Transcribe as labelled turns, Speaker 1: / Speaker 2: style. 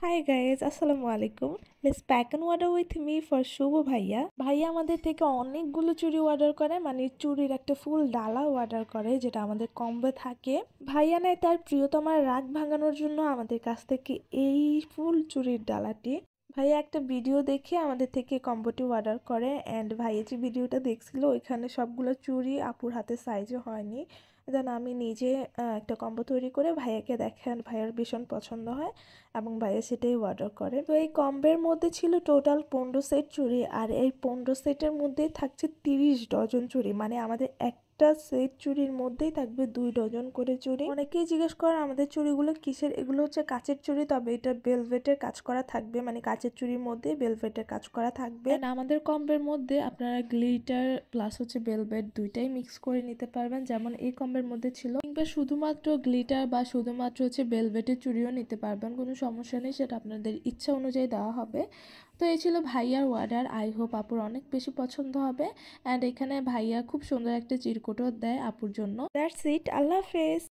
Speaker 1: High guys, আসসালামু আলাইকুম। Let's pack and order with me for Shuvo ভাইয়া। ভাইয়া আমাদের থেকে অনেকগুলো চুড়ি অর্ডার করে, মানে চুড়ির একটা ফুল ডালা অর্ডার করে, যেটা আমাদের কম্বে থাকে। ভাইয়া নেয় তার প্রিয়তমার রাগ ভাঙানোর জন্য আমাদের কাছ থেকে এই ফুল চুড়ির ডালাটি। ভাইয়া একটা ভিডিও দেখে আমাদের থেকে কম্বোটি অর্ডার করে, অ্যান্ড ভাইয়া যে ভিডিওটা দেখছিল ওইখানে সবগুলো চুড়ি আপুর হাতে সাইজে হয়নি। দেন আমি নিজে একটা কম্বো তৈরি করে ভাইয়াকে দেখেন, ভাইয়ার ভীষণ পছন্দ হয় এবং ভাইয়া সেটাই অর্ডার করে। তো এই কম্বের মধ্যে ছিল টোটাল 15 সেট চুড়ি, আর এই 15 সেটের মধ্যেই থাকছে 30 ডজন চুড়ি, মানে আমাদের একটা সেট চুড়ির মধ্যেই থাকবে 2 ডজন করে চুড়ি। অনেকেই জিজ্ঞেস করে আমাদের চুড়িগুলো কিসের, এগুলো হচ্ছে কাচের চুড়ি, তবে এটা বেলভেটের কাজ করা থাকবে, মানে কাচের চুড়ির মধ্যে বেলভেটের কাজ করা থাকবে। And আমাদের কম্বের মধ্যে আপনারা গ্লিটার প্লাস হচ্ছে বেলভেট দুইটাই মিক্স করে নিতে পারবেন, যেমন এই কম্বের মধ্যে ছিল। কিংবা শুধুমাত্র গ্লিটার বা শুধুমাত্র হচ্ছে বেলভেটের চুড়িও নিতে পারবেন, কোনো সমস্যা নেই, সেটা আপনাদের ইচ্ছা অনুযায়ী দেওয়া হবে। তো এই ছিল ভাইয়ার অর্ডার। আই হোপ আপুর অনেক বেশি পছন্দ হবে। অ্যান্ড এখানে ভাইয়া খুব সুন্দর একটা চিরকুটও দেয় আপুর জন্য। দ্যাটস ইট, আল্লাহ হাফেজ।